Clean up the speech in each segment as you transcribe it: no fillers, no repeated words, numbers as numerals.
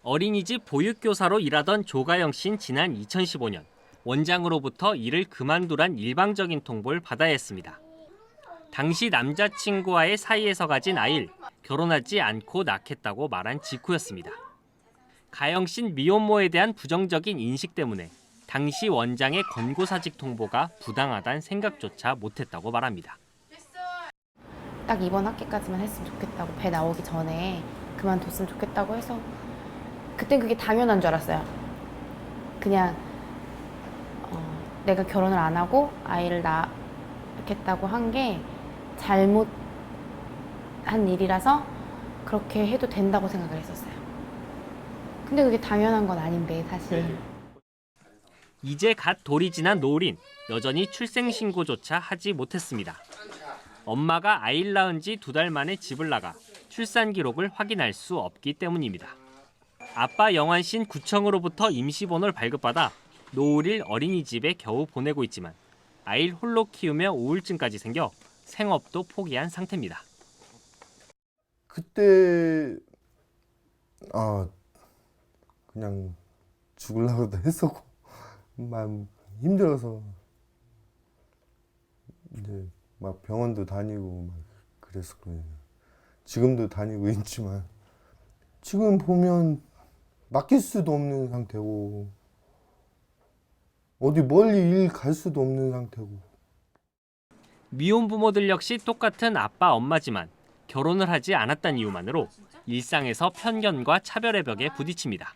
어린이집 보육교사로 일하던 조가영 씨는 지난 2015년 원장으로부터 일을 그만두란 일방적인 통보를 받아야 했습니다. 당시 남자친구와의 사이에서 가진 아이를 결혼하지 않고 낳겠다고 말한 직후였습니다. 가영 씨는 미혼모에 대한 부정적인 인식 때문에 당시 원장의 권고사직 통보가 부당하다는 생각조차 못했다고 말합니다. 딱 이번 학기까지만 했으면 좋겠다고, 배 나오기 전에 그만뒀으면 좋겠다고 해서 그땐 그게 당연한 줄 알았어요. 그냥 내가 결혼을 안 하고 아이를 낳겠다고 한 게 잘못한 일이라서 그렇게 해도 된다고 생각을 했었어요. 근데 그게 당연한 건 아닌데 사실. 이제 갓 돌이 지난 노을인 여전히 출생신고조차 하지 못했습니다. 엄마가 아이를 낳은 지 2달 만에 집을 나가 출산 기록을 확인할 수 없기 때문입니다. 아빠 영환 씨는 구청으로부터 임시번호를 발급받아 노을일 어린이집에 겨우 보내고 있지만 아이를 홀로 키우며 우울증까지 생겨 생업도 포기한 상태입니다. 그때 그냥 죽으려고도 했었고 마음 힘들어서 이제 막 병원도 다니고 막 그랬었거든요. 지금도 다니고 있지만 지금 보면 맡길 수도 없는 상태고 어디 멀리 일 갈 수도 없는 상태고. 미혼 부모들 역시 똑같은 아빠 엄마지만 결혼을 하지 않았다는 이유만으로 일상에서 편견과 차별의 벽에 부딪힙니다.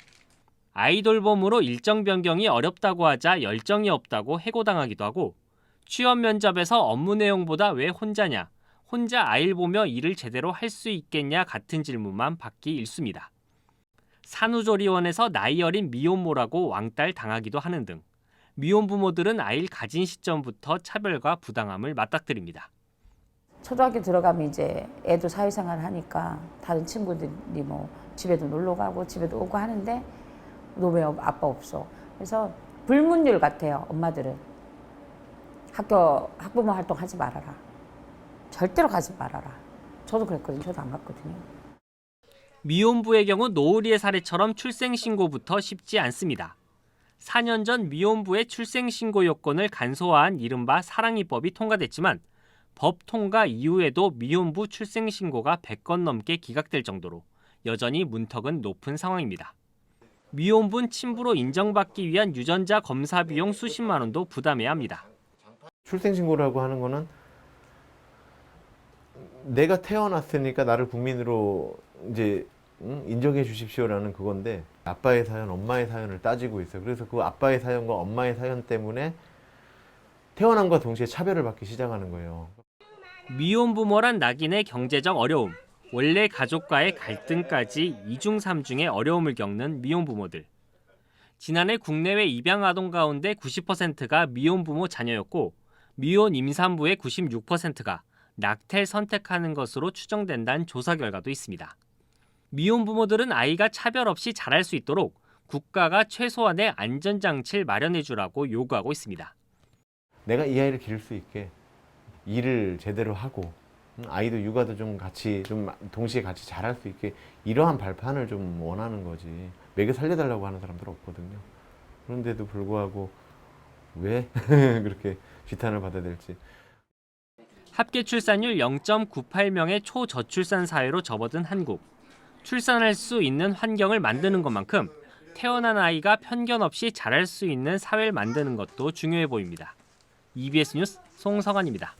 아이 돌봄으로 일정 변경이 어렵다고 하자 열정이 없다고 해고당하기도 하고 취업 면접에서 업무 내용보다 왜 혼자냐, 혼자 아이를 보며 일을 제대로 할 수 있겠냐 같은 질문만 받기 일쑤입니다. 산후조리원에서 나이 어린 미혼모라고 왕따를 당하기도 하는 등 미혼 부모들은 아이를 가진 시점부터 차별과 부당함을 맞닥뜨립니다. 초등학교 들어가면 이제 애도 사회생활을 하니까 다른 친구들이 뭐 집에도 놀러 가고 집에도 오고 하는데 너 왜 아빠 없어? 그래서 불문율 같아요, 엄마들은. 학부모 활동하지 말아라. 절대로 가지 말아라. 저도 그랬거든요. 저도 안 갔거든요. 미혼부의 경우 노을이의 사례처럼 출생신고부터 쉽지 않습니다. 4년 전 미혼부의 출생신고 요건을 간소화한 이른바 사랑이법이 통과됐지만 법 통과 이후에도 미혼부 출생신고가 100건 넘게 기각될 정도로 여전히 문턱은 높은 상황입니다. 미혼부는 친부로 인정받기 위한 유전자 검사 비용 수십만 원도 부담해야 합니다. 출생신고라고 하는 거는 내가 태어났으니까 나를 국민으로 이제 인정해 주십시오라는 그건데 아빠의 사연, 엄마의 사연을 따지고 있어요. 그래서 그 아빠의 사연과 엄마의 사연 때문에 태어남과 동시에 차별을 받기 시작하는 거예요. 미혼부모란 낙인의 경제적 어려움, 원래 가족과의 갈등까지 이중삼중의 어려움을 겪는 미혼부모들. 지난해 국내외 입양아동 가운데 90%가 미혼부모 자녀였고 미혼 임산부의 96%가 낙태를 선택하는 것으로 추정된다는 조사 결과도 있습니다. 미혼 부모들은 아이가 차별 없이 자랄 수 있도록 국가가 최소한의 안전장치를 마련해 주라고 요구하고 있습니다. 내가 이 아이를 기를 수 있게 일을 제대로 하고 아이도 육아도 좀 같이 좀 동시에 같이 자랄 수 있게 이러한 발판을 좀 원하는 거지. 먹여 살려달라고 하는 사람들 없거든요. 그런데도 불구하고 왜 그렇게 비탄을 받아야 될지. 합계 출산율 0.98명의 초저출산 사회로 접어든 한국. 출산할 수 있는 환경을 만드는 것만큼 태어난 아이가 편견 없이 자랄 수 있는 사회를 만드는 것도 중요해 보입니다. EBS 뉴스 송성환입니다.